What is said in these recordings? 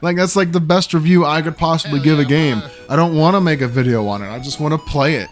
Like, that's like the best review I could possibly give a game. I don't want to make a video on it. I just want to play it.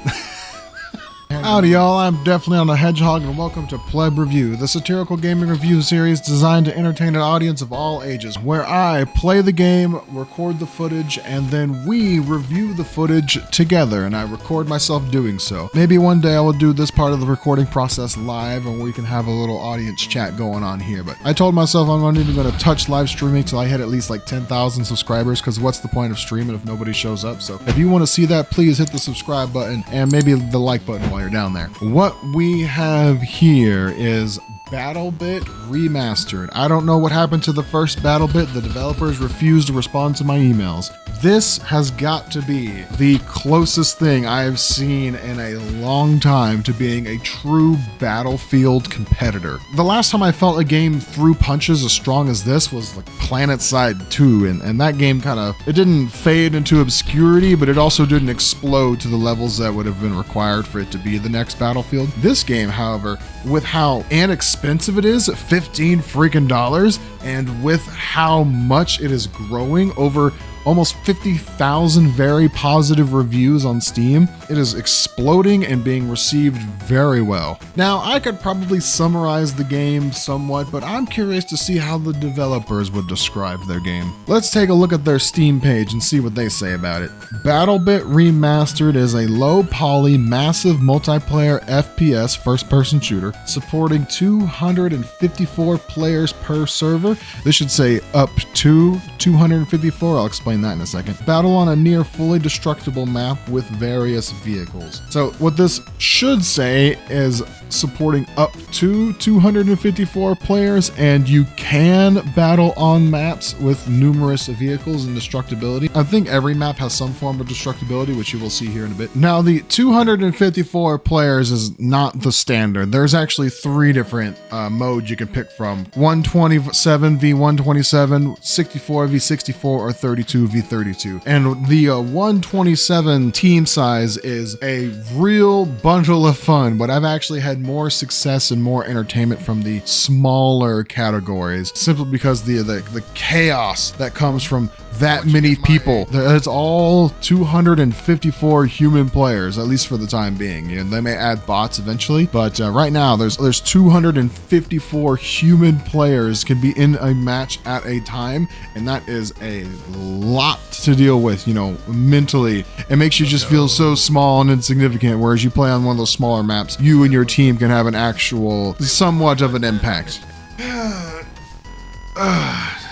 Howdy y'all, I'm definitely on the Hedgehog and welcome to Pleb Review, the satirical gaming review series designed to entertain an audience of all ages, where I play the game, record the footage, and then we review the footage together, and I record myself doing so. Maybe one day I will do this part of the recording process live and we can have a little audience chat going on here, but I told myself I'm not even going to touch live streaming till I hit at least like 10,000 subscribers, because what's the point of streaming if nobody shows up? So if you want to see that, please hit the subscribe button and maybe the like button while you're down there. What we have here is BattleBit Remastered. I don't know what happened to the first BattleBit. The developers refused to respond to my emails. This has got to be the closest thing I have seen in a long time to being a true Battlefield competitor. The last time I felt a game threw punches as strong as this was like PlanetSide 2, and that game it didn't fade into obscurity, but it also didn't explode to the levels that would have been required for it to be the next Battlefield. This game, however, with how inexpensive it is, $15 freaking, and with how much it is growing, over almost 50,000 very positive reviews on Steam, it is exploding and being received very well. Now, I could probably summarize the game somewhat, but I'm curious to see how the developers would describe their game. Let's take a look at their Steam page and see what they say about it. BattleBit Remastered is a low-poly, massive multiplayer FPS first-person shooter supporting 254 players per server. This should say up to 254. I'll explain that in a second. Battle on a near fully destructible map with various vehicles. So what this should say is supporting up to 254 players, and you can battle on maps with numerous vehicles and destructibility. I think every map has some form of destructibility, which you will see here in a bit. Now, the 254 players is not the standard. There's actually 3 different modes you can pick from: 127 v 127, 64 v 64, or 32 v 32. And the 127 team size is a real bundle of fun, but I've actually had more success and more entertainment from the smaller categories, simply because the chaos that comes from that many people. It's all 254 human players, at least for the time being. You know, they may add bots eventually, but right now there's 254 human players can be in a match at a time, and that is a lot to deal with, you know, mentally. It makes you just feel so small and insignificant, whereas you play on one of those smaller maps, you and your team can have an actual, somewhat of an impact.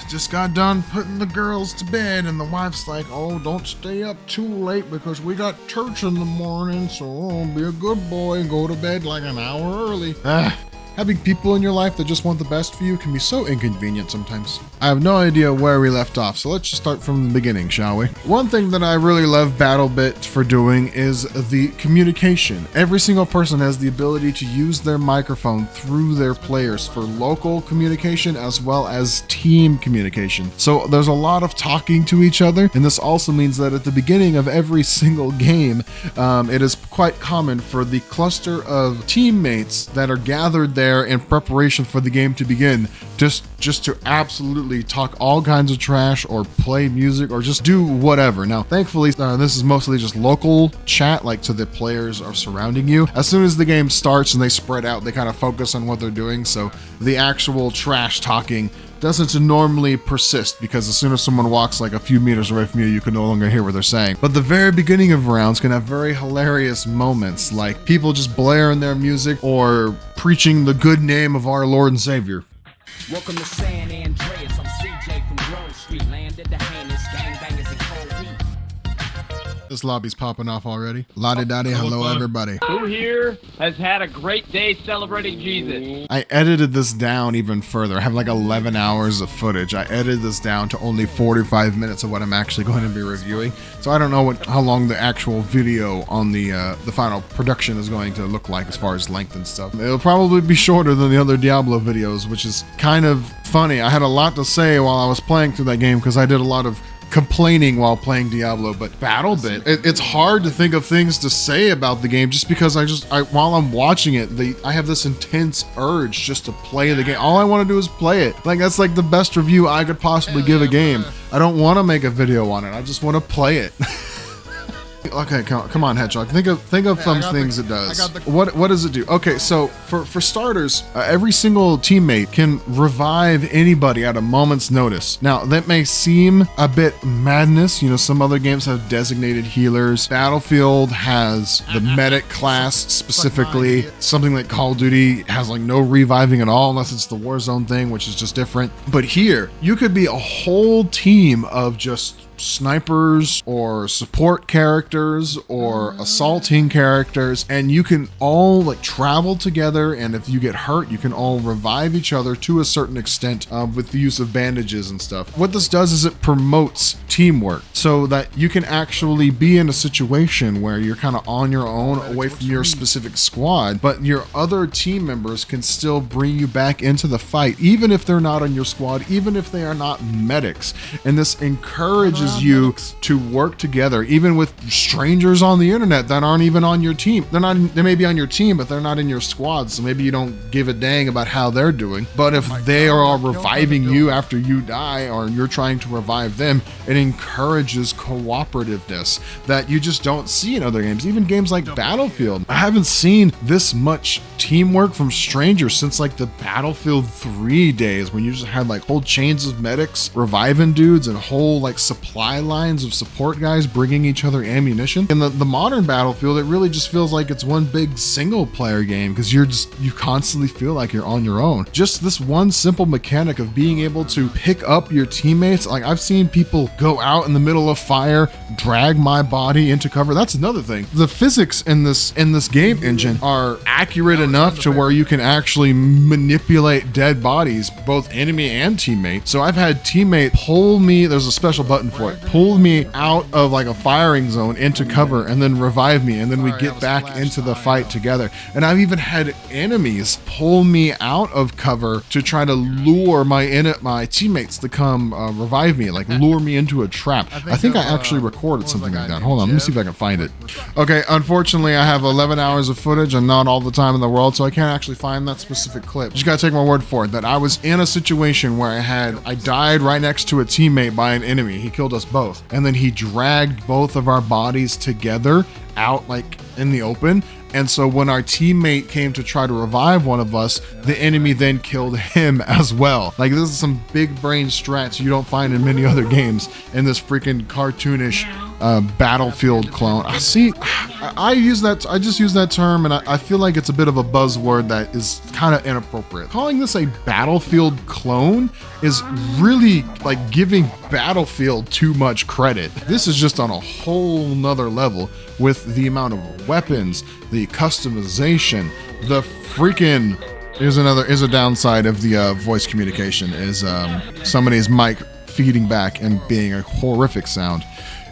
Just got done putting the girls to bed, and the wife's like, oh, don't stay up too late because we got church in the morning, so be a good boy and go to bed like an hour early. Having people in your life that just want the best for you can be so inconvenient sometimes. I have no idea where we left off, so let's just start from the beginning, shall we? One thing that I really love BattleBit for doing is the communication. Every single person has the ability to use their microphone through their players for local communication as well as team communication. So there's a lot of talking to each other, and this also means that at the beginning of every single game, it is quite common for the cluster of teammates that are gathered there in preparation for the game to begin just to absolutely talk all kinds of trash or play music or just do whatever. Now, thankfully, this is mostly just local chat, like, so the players are surrounding you. As soon as the game starts and they spread out, they kind of focus on what they're doing, so the actual trash talking doesn't normally persist, because as soon as someone walks like a few meters away from you, you can no longer hear what they're saying. But the very beginning of rounds can have very hilarious moments, like people just blaring their music or preaching the good name of our Lord and Savior. Welcome to San Andreas, I'm CJ from Grove Street, landed the heinous gangbangers and cold heat. This lobby's popping off already. La-di-da-di, hello everybody. Who here has had a great day celebrating Jesus? I edited this down even further. I have like 11 hours of footage. I edited this down to only 45 minutes of what I'm actually going to be reviewing. So I don't know how long the actual video on the final production is going to look like as far as length and stuff. It'll probably be shorter than the other Diablo videos, which is kind of funny. I had a lot to say while I was playing through that game because I did a lot of complaining while playing Diablo, but BattleBit, it's hard to think of things to say about the game just because while I'm watching it, I have this intense urge just to play the game. All I want to do is play it. Like, that's like the best review I could possibly give a game. I don't want to make a video on it. I just want to play it. Okay, come on, Hedgehog. Think of some things it does. What does it do? Okay, so for starters, every single teammate can revive anybody at a moment's notice. Now, that may seem a bit madness. You know, some other games have designated healers. Battlefield has the medic class specifically. Something like Call of Duty has like no reviving at all unless it's the Warzone thing, which is just different. But here, you could be a whole team of just snipers or support characters or assaulting characters, and you can all like travel together, and if you get hurt you can all revive each other to a certain extent with the use of bandages and stuff. What this does is it promotes teamwork so that you can actually be in a situation where you're kind of on your own away from your specific squad, but your other team members can still bring you back into the fight even if they're not on your squad, even if they are not medics. And this encourages you to work together even with strangers on the internet that aren't even on your team. They may be on your team, but they're not in your squad, so maybe you don't give a dang about how they're doing. But if they are reviving you after you die, or you're trying to revive them, it encourages cooperativeness that you just don't see in other games. Even games like Battlefield, I haven't seen this much teamwork from strangers since like the Battlefield 3 days, when you just had like whole chains of medics reviving dudes and whole like supply lines of support guys bringing each other ammunition. In the modern Battlefield, it really just feels like it's one big single player game because you constantly feel like you're on your own. Just this one simple mechanic of being able to pick up your teammates. Like, I've seen people go out in the middle of fire, drag my body into cover. That's another thing. The physics in this game engine are accurate enough to where you can actually manipulate dead bodies, both enemy and teammate. So I've had teammate pull me, there's a special button for it, pulled me out of like a firing zone into cover and then revive me, and then we get back into the fight together. And I've even had enemies pull me out of cover to try to lure my teammates to come revive me, like lure me into a trap. I think I actually recorded something like that. Hold on, let me see if I can find it. Okay, unfortunately I have 11 hours of footage and not all the time in the world, so I can't actually find that specific clip. Just gotta take my word for it that I was in a situation where I died right next to a teammate by an enemy. He killed us both, and then he dragged both of our bodies together out like in the open. And so when our teammate came to try to revive one of us, the enemy then killed him as well. Like, this is some big brain strats you don't find in many other games in this freaking cartoonish Battlefield clone. I just use that term, and I feel like it's a bit of a buzzword that is kind of inappropriate. Calling this a Battlefield clone is really like giving Battlefield too much credit. This is just on a whole nother level with the amount of weapons, the customization, the freaking... Here's a downside of the voice communication is somebody's mic feeding back and being a horrific sound.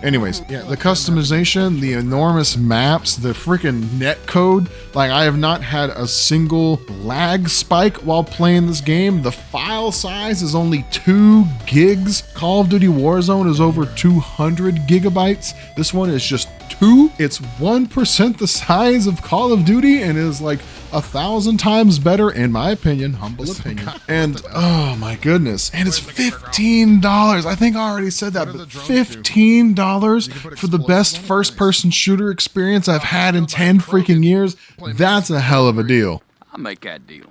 Anyways, yeah, the customization, the enormous maps, the freaking net code. Like, I have not had a single lag spike while playing this game. The file size is only 2 gigs. Call of Duty Warzone is over 200 gigabytes. This one is just 2. It's 1% the size of Call of Duty and is like 1,000 times better, in my opinion, humble opinion. And oh my goodness, and it's $15. I think I already said that, but $15 for the best first-person shooter experience I've had in 10 freaking years. That's a hell of a deal. I'll make that deal.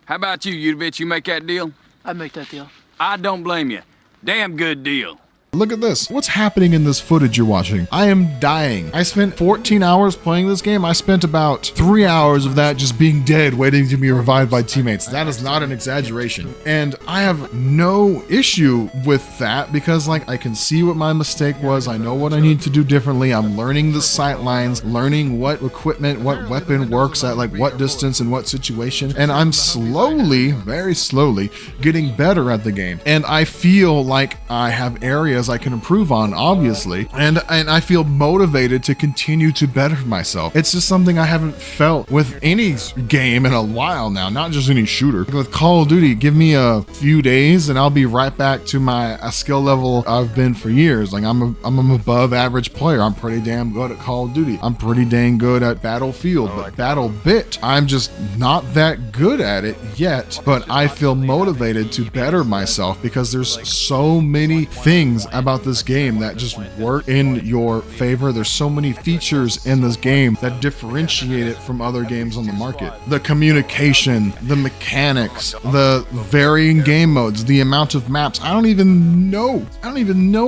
How about you, bitch? You make that deal? I'd make that deal. I don't blame you. Damn good deal. Look at this. What's happening in this footage you're watching? I am dying. I spent 14 hours playing this game. I spent about 3 hours of that just being dead, waiting to be revived by teammates. That is not an exaggeration. And I have no issue with that because, like, I can see what my mistake was. I know what I need to do differently. I'm learning the sight lines, learning what equipment, what weapon works at, like, what distance and what situation. And I'm slowly, very slowly, getting better at the game. And I feel like I have areas areas I can improve on, obviously, and I feel motivated to continue to better myself. It's just something I haven't felt with any game in a while now, not just any shooter. With Call of Duty, give me a few days and I'll be right back to my skill level I've been for years. Like I'm an above average player. I'm pretty damn good at Call of Duty. I'm pretty dang good at Battlefield, but BattleBit, I'm just not that good at it yet, but I feel motivated to better myself because there's so many things about this game that just work in your favor. There's so many features in this game that differentiate it from other games on the market. The communication, the mechanics, the varying game modes, the amount of maps. I don't even know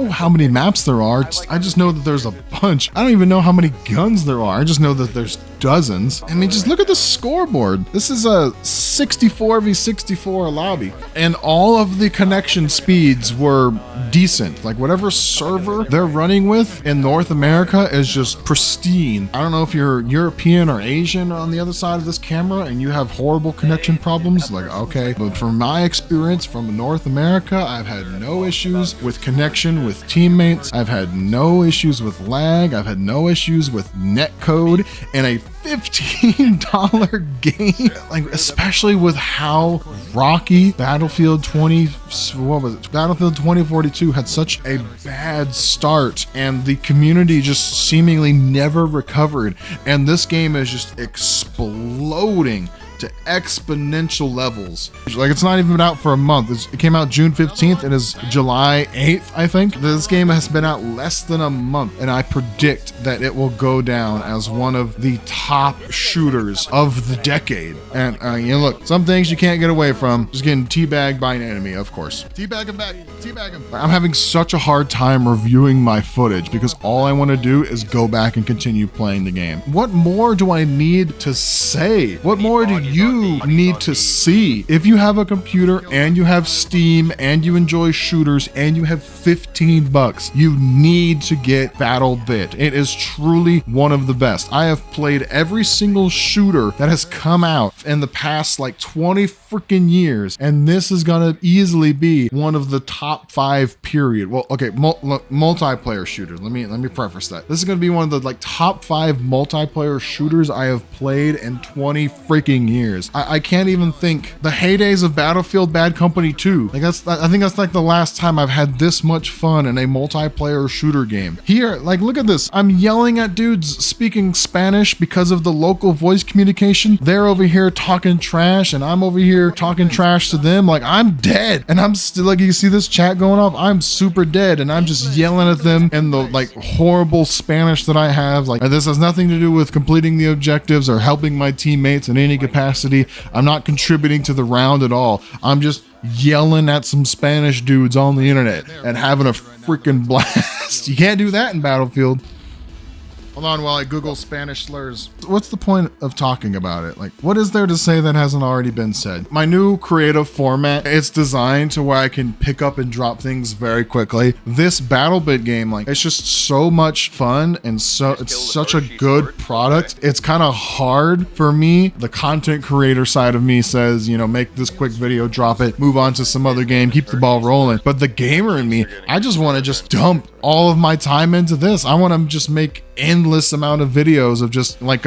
how many maps there are. I just know that there's a bunch. I don't even know how many guns there are. I just know that there's dozens. I mean, just look at the scoreboard. This is a 64v64 lobby, and all of the connection speeds were decent. Like whatever server they're running with in North America is just pristine. I don't know if you're European or Asian on the other side of this camera and you have horrible connection problems, like okay, but from my experience from North America, I've had no issues with connection with teammates. I've had no issues with lag. I've had no issues with netcode in a $15 game, like especially with how rocky Battlefield 2042 had such a bad start, and the community just seemingly never recovered, and this game is just exploding to exponential levels. Like it's not even been out for a month. It came out June 15th. It is July 8th, I think. This game has been out less than a month, and I predict that it will go down as one of the top shooters of the decade. And you know, look, some things you can't get away from. Just getting teabagged by an enemy, of course. Teabag him back. Teabag him. I'm having such a hard time reviewing my footage because all I want to do is go back and continue playing the game. What more do I need to say? What more do you need to see? If you have a computer and you have Steam and you enjoy shooters and you have $15, you need to get BattleBit. It is truly one of the best. I have played every single shooter that has come out in the past like 20 freaking years, and this is gonna easily be one of the top 5 period. Well, okay, multiplayer shooters. Let me preface that. This is gonna be one of the like top 5 multiplayer shooters I have played in 20 freaking years. I can't even think the heydays of Battlefield Bad Company 2. Like I think that's like the last time I've had this much fun in a multiplayer shooter game. Here, like look at this. I'm yelling at dudes speaking Spanish because of the local voice communication. They're over here talking trash and I'm over here talking trash to them. Like I'm dead. And I'm still like, you see this chat going off? I'm super dead and I'm just yelling at them in the like horrible Spanish that I have. Like this has nothing to do with completing the objectives or helping my teammates in any capacity. I'm not contributing to the round at all. I'm just yelling at some Spanish dudes on the internet and having a freaking blast. You can't do that in Battlefield. Hold on while I Google Spanish slurs. What's the point of talking about it? Like, what is there to say that hasn't already been said? My new creative format, it's designed to where I can pick up and drop things very quickly. This BattleBit game, like, it's just so much fun and so it's such a good product. It's kind of hard for me. The content creator side of me says, you know, make this quick video, drop it, move on to some other game, keep the ball rolling. But the gamer in me, I just want to just dump all of my time into this. I want to just make endless amount of videos of just like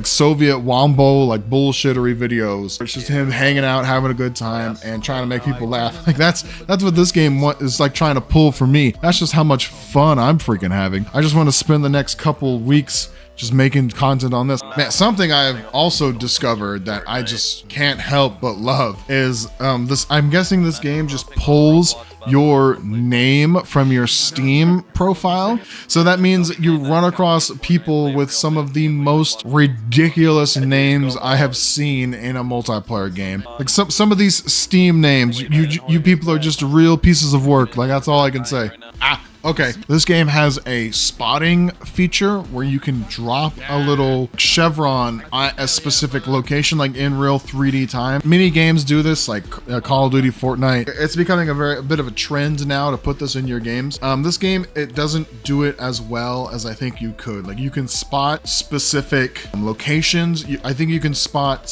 Soviet wombo, like bullshittery videos. It's just him hanging out, having a good time and trying to make people laugh. Like that's what this game is like trying to pull for me. That's just how much fun I'm freaking having. I just want to spend the next couple weeks just making content on this. Man, something I've also discovered that I just can't help but love is this. I'm guessing this game just pulls your name from your Steam profile. So that means you run across people with some of the most ridiculous names I have seen in a multiplayer game. Like some of these Steam names, you people are just real pieces of work. Like that's all I can say. Okay, this game has a spotting feature where you can drop a little chevron at a specific location, like in real 3D time. Many games do this, like Call of Duty, Fortnite. It's becoming a bit of a trend now to put this in your games. This game, it doesn't do it as well as I think you could. Like, you can spot specific locations. I think you can spot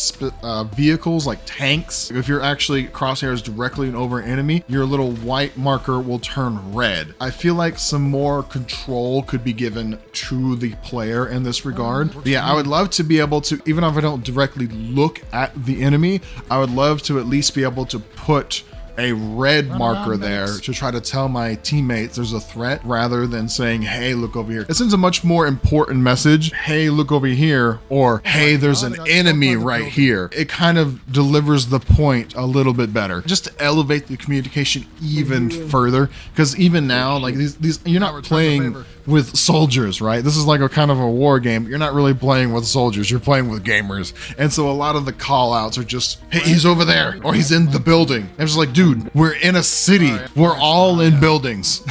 vehicles like tanks. If you're actually crosshairs directly over an enemy, your little white marker will turn red. I feel like some more control could be given to the player in this regard. But yeah, I would love to be able to, even if I don't directly look at the enemy, I would love to at least be able to put a red marker there to try to tell my teammates there's a threat, rather than saying, hey, look over here. It sends a much more important message, hey, look over here, or hey, there's an enemy right here. It kind of delivers the point a little bit better, just to elevate the communication even further. Because even now, like these you're not playing with soldiers, right? This is like a kind of a war game. You're not really playing with soldiers, you're playing with gamers. And so a lot of the call outs are just, hey, he's over there, or he's in the building. I'm just like, dude, we're in a city. We're all in buildings.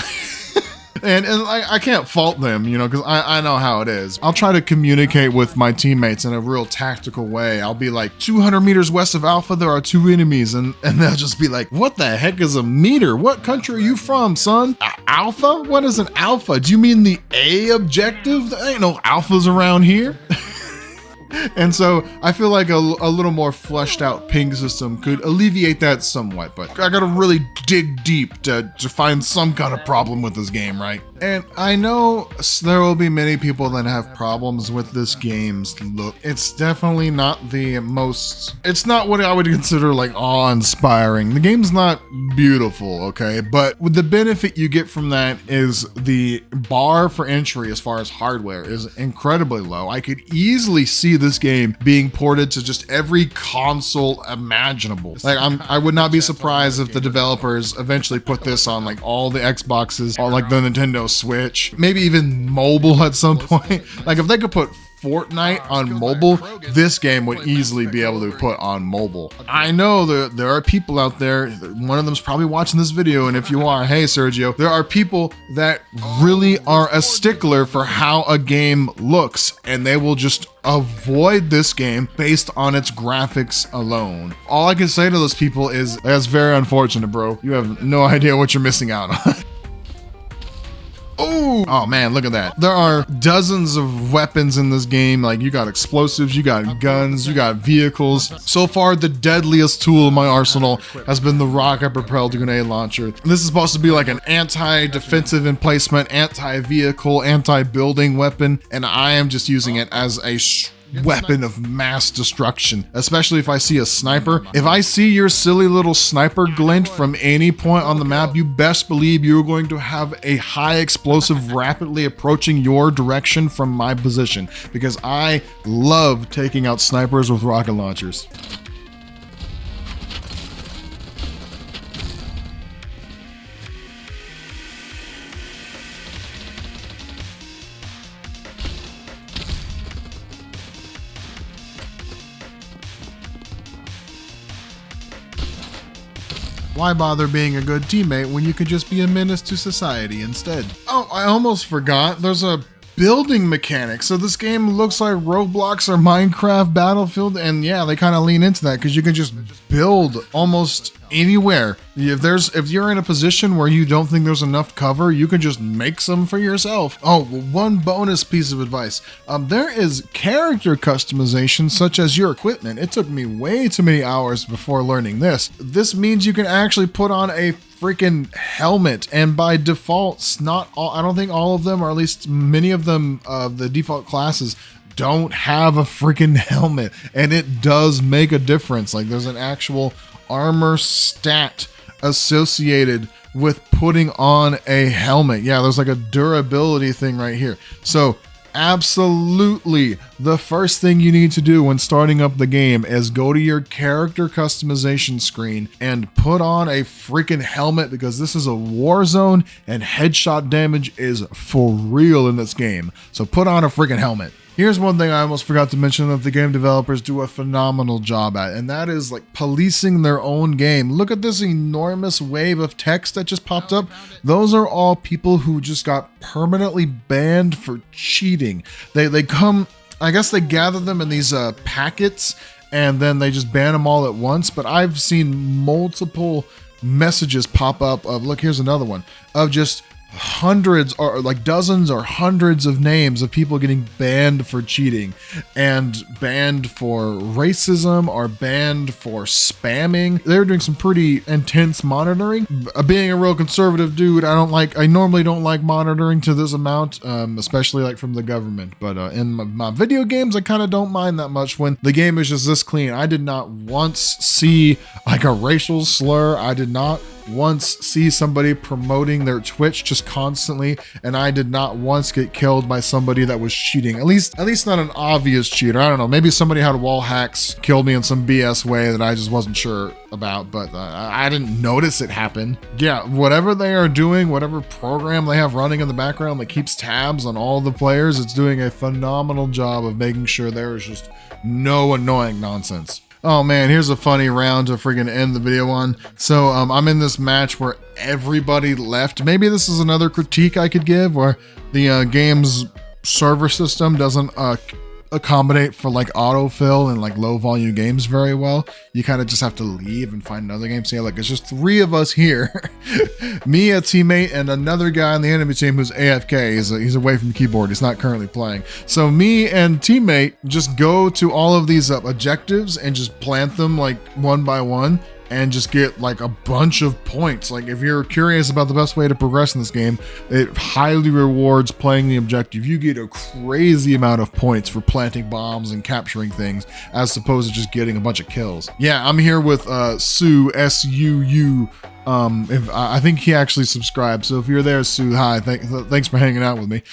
And I can't fault them, you know, because I know how it is. I'll try to communicate with my teammates in a real tactical way. I'll be like, 200 meters west of Alpha, there are 2 enemies. And they'll just be like, what the heck is a meter? What country are you from, son? Alpha? What is an alpha? Do you mean the A objective? There ain't no alphas around here. And so I feel like a little more fleshed out ping system could alleviate that somewhat, but I gotta really dig deep to find some kind of problem with this game, right? And I know there will be many people that have problems with this game's look. It's definitely not the most, it's not what I would consider like awe-inspiring. The game's not beautiful, okay? But with the benefit you get from that is the bar for entry as far as hardware is incredibly low. I could easily see this game being ported to just every console imaginable. Like, I would not be surprised if the developers eventually put this on like all the Xboxes or like the Nintendo Switch, maybe even mobile at some point. Like, if they could put Fortnite on mobile, this game would easily be able to put on mobile. I know that there are people out there, one of them's probably watching this video, and if you are, hey Sergio, there are people that really are a stickler for how a game looks, and they will just avoid this game based on its graphics alone. All I can say to those people is, that's very unfortunate, bro. You have no idea what you're missing out on. Oh man, look at that. There are dozens of weapons in this game. Like, you got explosives, you got guns, you got vehicles. So far, the deadliest tool in my arsenal has been the rocket-propelled grenade launcher. This is supposed to be like an anti-defensive emplacement, anti-vehicle, anti-building weapon, and I am just using it as a weapon of mass destruction, especially if I see a sniper. If I see your silly little sniper glint from any point on the map, you best believe you're going to have a high explosive rapidly approaching your direction from my position, because I love taking out snipers with rocket launchers. Why bother being a good teammate when you could just be a menace to society instead? Oh, I almost forgot. There's a building mechanic. So this game looks like Roblox or Minecraft Battlefield, and yeah, they kind of lean into that because you can just build almost anywhere. If you're in a position where you don't think there's enough cover, you can just make some for yourself. Oh, one bonus piece of advice. There is character customization, such as your equipment. It took me way too many hours before learning this. This means you can actually put on a freaking helmet, and by default, I don't think all of them, or at least many of them, the default classes don't have a freaking helmet, and it does make a difference. Like, there's an actual armor stat associated with putting on a helmet. Yeah, there's like a durability thing right here. So absolutely, the first thing you need to do when starting up the game is go to your character customization screen and put on a freaking helmet, because this is a war zone and headshot damage is for real in this game. So put on a freaking helmet. Here's one thing I almost forgot to mention that the game developers do a phenomenal job at, and that is like policing their own game. Look at this enormous wave of text that just popped up. Those are all people who just got permanently banned for cheating. They come, I guess they gather them in these packets, and then they just ban them all at once. But I've seen multiple messages pop up of, look, here's another one, of just hundreds or like dozens or hundreds of names of people getting banned for cheating and banned for racism or banned for spamming. They're doing some pretty intense monitoring. Being a real conservative dude, I normally don't like monitoring to this amount, especially like from the government. But in my video games, I kind of don't mind that much when the game is just this clean. I did not once see like a racial slur. I did not once see somebody promoting their Twitch just constantly, and I did not once get killed by somebody that was cheating. At least not an obvious cheater. I don't know. Maybe somebody had wall hacks, killed me in some BS way that I just wasn't sure about, but I didn't notice it happen. Yeah, whatever they are doing, whatever program they have running in the background that keeps tabs on all the players, it's doing a phenomenal job of making sure there is just no annoying nonsense. Oh man, here's a funny round to freaking end the video on. So I'm in this match where everybody left. Maybe this is another critique I could give, where the game's server system doesn't accommodate for like autofill and like low volume games very well. You kind of just have to leave and find another game. So yeah, like it's just 3 of us here. Me, a teammate, and another guy on the enemy team who's AFK. He's away from the keyboard. He's not currently playing. So me and teammate just go to all of these objectives and just plant them like one by one, and just get like a bunch of points. Like if you're curious about the best way to progress in this game, it highly rewards playing the objective. You get a crazy amount of points for planting bombs and capturing things, as opposed to just getting a bunch of kills. Yeah, I'm here with Sue, S-U-U. If I think he actually subscribed, so if you're there, Sue, hi, thanks for hanging out with me.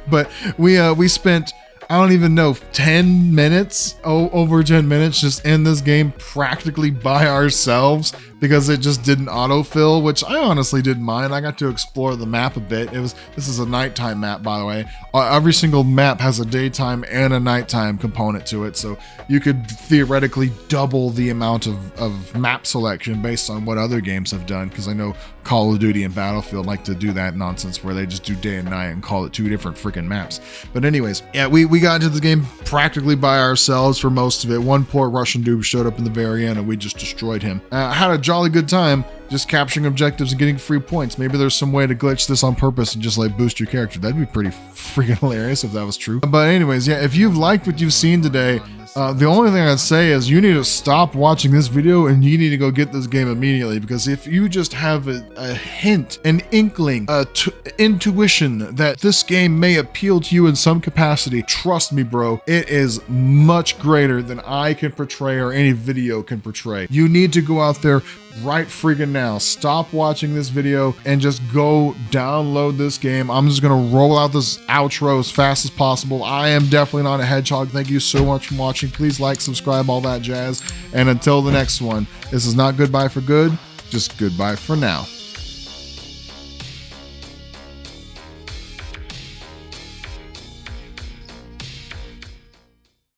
But we spent, I don't even know, 10 minutes, over 10 minutes just in this game practically by ourselves, because it just didn't autofill, which I honestly didn't mind. I got to explore the map a bit. This is a nighttime map, by the way. Every single map has a daytime and a nighttime component to it, so you could theoretically double the amount of map selection based on what other games have done, because I know Call of Duty and Battlefield like to do that nonsense where they just do day and night and call it 2 different freaking maps. But anyways, yeah, we got into the game practically by ourselves for most of it. One poor Russian dude showed up in the very end and we just destroyed him. I had a jolly good time just capturing objectives and getting free points. Maybe there's some way to glitch this on purpose and just like boost your character. That'd be pretty freaking hilarious if that was true. But anyways, yeah, if you've liked what you've seen today, the only thing I'd say is you need to stop watching this video and you need to go get this game immediately, because if you just have a hint, an inkling, intuition that this game may appeal to you in some capacity, trust me, bro, it is much greater than I can portray or any video can portray. You need to go out there right freaking now. Stop watching this video and just go download this game. I'm just gonna roll out this outro as fast as possible. I am definitely not a hedgehog. Thank you so much for watching. Please like, subscribe, all that jazz. And until the next one, this is not goodbye for good, just goodbye for now.